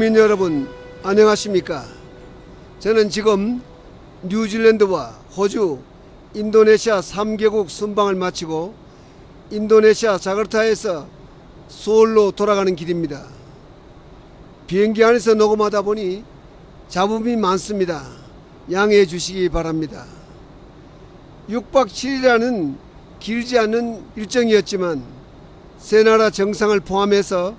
국민 여러분, 안녕하십니까? 저는 지금 뉴질랜드와 호주, 인도네시아 3개국 순방을 마치고 인도네시아 자카르타에서 서울로 돌아가는 길입니다. 비행기 안에서 녹음하다 보니 잡음이 많습니다. 양해해 주시기 바랍니다. 6박 7일이라는 길지 않은 일정이었지만 세 나라 정상을 포함해서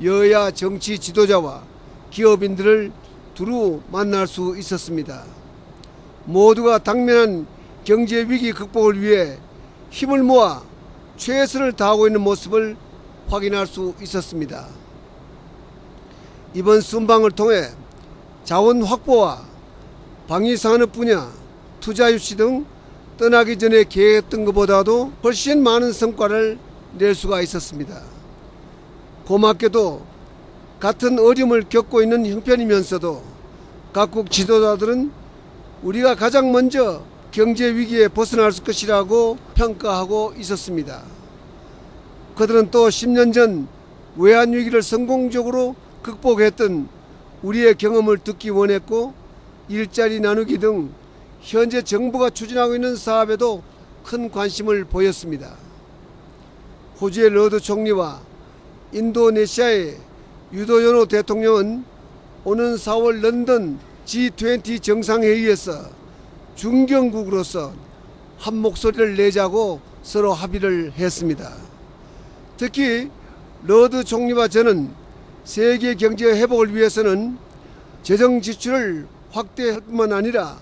여야 정치 지도자와 기업인들을 두루 만날 수 있었습니다. 모두가 당면한 경제 위기 극복을 위해 힘을 모아 최선을 다하고 있는 모습을 확인할 수 있었습니다. 이번 순방을 통해 자원 확보와 방위산업 분야, 투자 유치 등 떠나기 전에 계획했던 것보다도 훨씬 많은 성과를 낼 수가 있었습니다. 고맙게도 같은 어려움을 겪고 있는 형편이면서도 각국 지도자들은 우리가 가장 먼저 경제 위기에 벗어날 것이라고 평가하고 있었습니다. 그들은 또 10년 전 외환 위기를 성공적으로 극복했던 우리의 경험을 듣기 원했고 일자리 나누기 등 현재 정부가 추진하고 있는 사업에도 큰 관심을 보였습니다. 호주의 러드 총리와 인도네시아의 유도요노 대통령은 오는 4월 런던 G20 정상회의에서 중견국으로서 한 목소리를 내자고 서로 합의를 했습니다. 특히 러드 총리와 저는 세계 경제 회복을 위해서는 재정 지출을 확대할 뿐만 아니라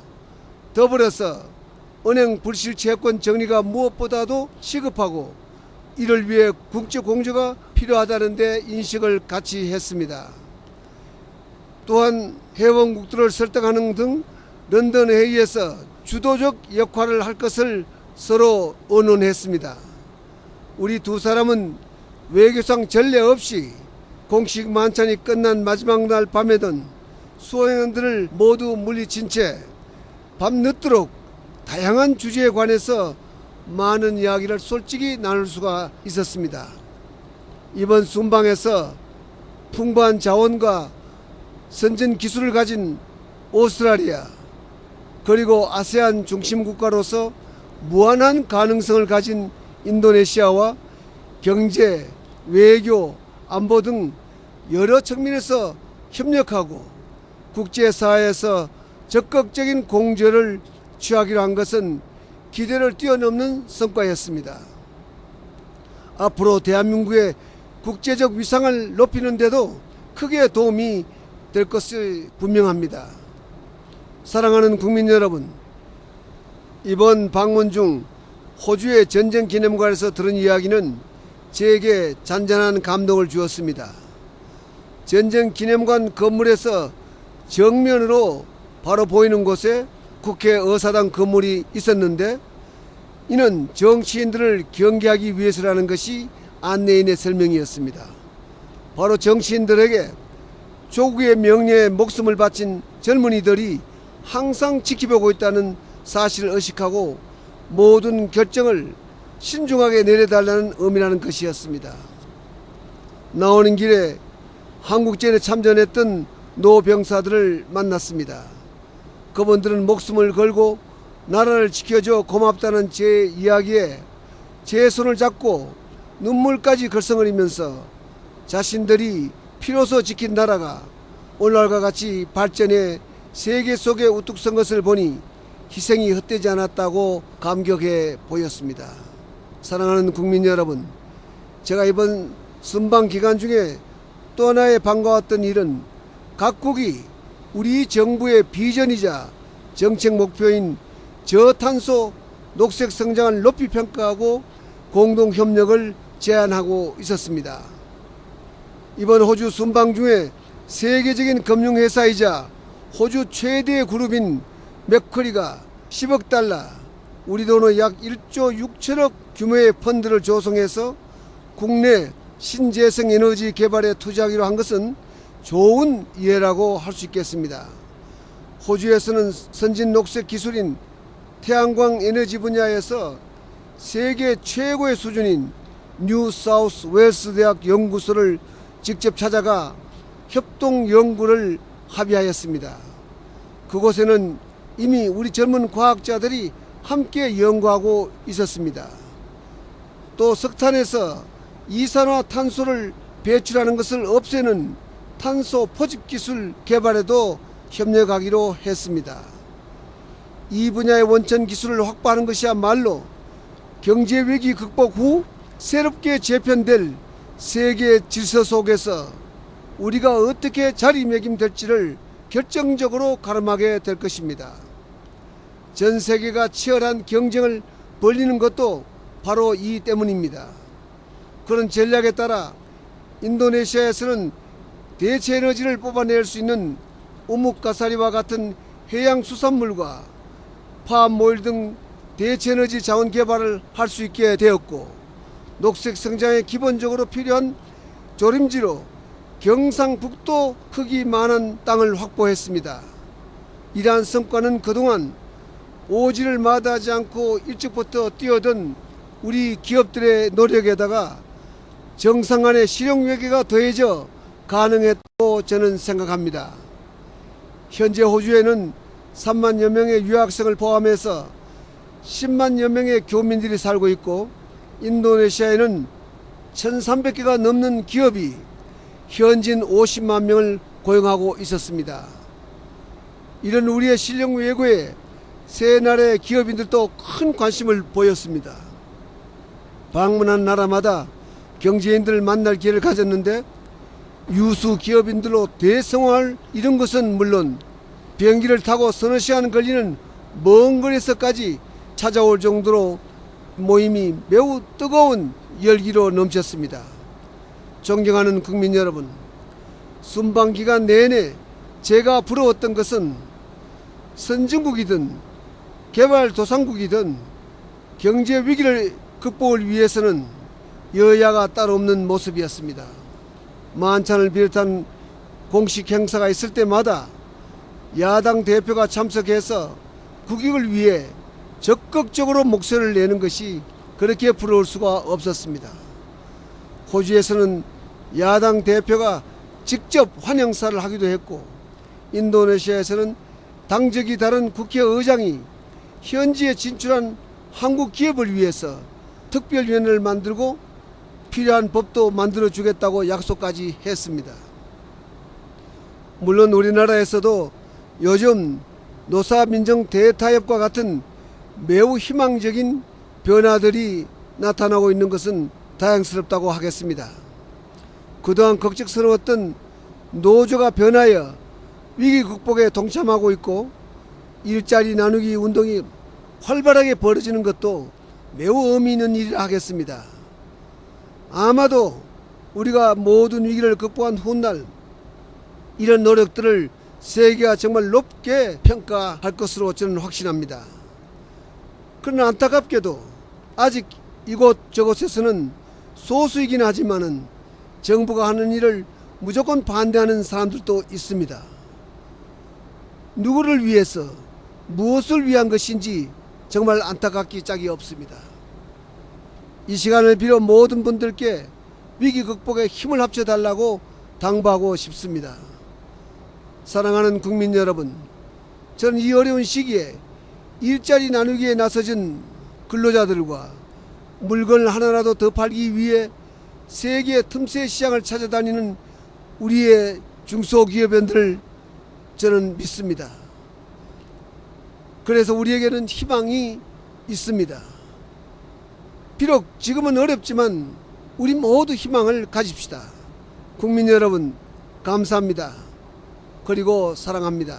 더불어서 은행 불실채권 정리가 무엇보다도 시급하고 이를 위해 국제 공조가 필요하다는 데 인식을 같이 했습니다. 또한 회원국들을 설득하는 등 런던 회의에서 주도적 역할을 할 것을 서로 의논했습니다. 우리 두 사람은 외교상 전례 없이 공식 만찬이 끝난 마지막 날 밤에는 수호행원들을 모두 물리친 채 밤늦도록 다양한 주제에 관해서 많은 이야기를 솔직히 나눌 수가 있었습니다. 이번 순방에서 풍부한 자원과 선진 기술을 가진 오스트레일리아 그리고 아세안 중심 국가로서 무한한 가능성을 가진 인도네시아와 경제, 외교, 안보 등 여러 측면에서 협력하고 국제사회에서 적극적인 공조를 취하기로 한 것은 기대를 뛰어넘는 성과였습니다. 앞으로 대한민국의 국제적 위상을 높이는 데도 크게 도움이 될 것이 분명합니다. 사랑하는 국민 여러분, 이번 방문 중 호주의 전쟁기념관에서 들은 이야기는 제게 잔잔한 감동을 주었습니다. 전쟁기념관 건물에서 정면으로 바로 보이는 곳에 국회 의사당 건물이 있었는데 이는 정치인들을 경계하기 위해서라는 것이 안내인의 설명이었습니다. 바로 정치인들에게 조국의 명예에 목숨을 바친 젊은이들이 항상 지켜보고 있다는 사실을 의식하고 모든 결정을 신중하게 내려달라는 의미라는 것이었습니다. 나오는 길에 한국전에 참전했던 노병사들을 만났습니다. 그분들은 목숨을 걸고 나라를 지켜줘 고맙다는 제 이야기에 제 손을 잡고 눈물까지 글썽거리면서 자신들이 피로써 지킨 나라가 오늘날과 같이 발전해 세계 속에 우뚝 선 것을 보니 희생이 헛되지 않았다고 감격해 보였습니다. 사랑하는 국민 여러분, 제가 이번 순방 기간 중에 또 하나의 반가웠던 일은 각국이 우리 정부의 비전이자 정책 목표인 저탄소 녹색 성장을 높이 평가하고 공동 협력을 제안하고 있었습니다. 이번 호주 순방 중에 세계적인 금융회사이자 호주 최대 그룹인 맥쿼리가 10억 달러, 우리 돈으로 약 1조 6천억 규모의 펀드를 조성해서 국내 신재생 에너지 개발에 투자하기로 한 것은 좋은 이해라고 할 수 있겠습니다. 호주에서는 선진 녹색 기술인 태양광 에너지 분야에서 세계 최고의 수준인 뉴 사우스 웨일스 대학 연구소를 직접 찾아가 협동 연구를 합의하였습니다. 그곳에는 이미 우리 젊은 과학자들이 함께 연구하고 있었습니다. 또 석탄에서 이산화탄소를 배출하는 것을 없애는 탄소 포집 기술 개발에도 협력하기로 했습니다. 이 분야의 원천 기술을 확보하는 것이야말로 경제 위기 극복 후 새롭게 재편될 세계 질서 속에서 우리가 어떻게 자리매김될지를 결정적으로 가름하게 될 것입니다. 전 세계가 치열한 경쟁을 벌이는 것도 바로 이 때문입니다. 그런 전략에 따라 인도네시아에서는 대체 에너지를 뽑아낼 수 있는 우뭇가사리와 같은 해양 수산물과 파암오일 등 대체 에너지 자원 개발을 할 수 있게 되었고, 녹색 성장에 기본적으로 필요한 조림지로 경상북도 크기만한 땅을 확보했습니다. 이러한 성과는 그동안 오지를 마다하지 않고 일찍부터 뛰어든 우리 기업들의 노력에다가 정상간의 실용 외교가 더해져 가능했다고 저는 생각합니다. 현재 호주에는 3만여 명의 유학생을 포함해서 10만여 명의 교민들이 살고 있고, 인도네시아에는 1300개가 넘는 기업이 현지인 50만 명을 고용하고 있었습니다. 이런 우리의 실용 외교에 세 나라의 기업인들도 큰 관심을 보였습니다. 방문한 나라마다 경제인들을 만날 기회를 가졌는데, 유수 기업인들로 대성공할 이런 것은 물론 비행기를 타고 서너 시간 걸리는 먼 거리에서까지 찾아올 정도로 모임이 매우 뜨거운 열기로 넘쳤습니다. 존경하는 국민 여러분, 순방 기간 내내 제가 부러웠던 것은 선진국이든 개발도상국이든 경제 위기를 극복을 위해서는 여야가 따로 없는 모습이었습니다. 만찬을 비롯한 공식 행사가 있을 때마다 야당 대표가 참석해서 국익을 위해 적극적으로 목소리를 내는 것이 그렇게 부러울 수가 없었습니다. 호주에서는 야당 대표가 직접 환영사를 하기도 했고, 인도네시아에서는 당적이 다른 국회의장이 현지에 진출한 한국 기업을 위해서 특별위원회를 만들고 필요한 법도 만들어주겠다고 약속까지 했습니다. 물론 우리나라에서도 요즘 노사민정 대타협과 같은 매우 희망적인 변화들이 나타나고 있는 것은 다행스럽다고 하겠습니다. 그동안 걱정스러웠던 노조가 변하여 위기 극복에 동참하고 있고, 일자리 나누기 운동이 활발하게 벌어지는 것도 매우 의미 있는 일이라 하겠습니다. 아마도 우리가 모든 위기를 극복한 훗날 이런 노력들을 세계가 정말 높게 평가할 것으로 저는 확신합니다. 그러나 안타깝게도 아직 이곳저곳에서는 소수이긴 하지만은 정부가 하는 일을 무조건 반대하는 사람들도 있습니다. 누구를 위해서, 무엇을 위한 것인지 정말 안타깝기 짝이 없습니다. 이 시간을 빌어 모든 분들께 위기 극복에 힘을 합쳐달라고 당부하고 싶습니다. 사랑하는 국민 여러분, 저는 이 어려운 시기에 일자리 나누기에 나서진 근로자들과 물건을 하나라도 더 팔기 위해 세계 틈새 시장을 찾아다니는 우리의 중소기업인들을 저는 믿습니다. 그래서 우리에게는 희망이 있습니다. 비록 지금은 어렵지만 우리 모두 희망을 가집시다. 국민 여러분, 감사합니다. 그리고 사랑합니다.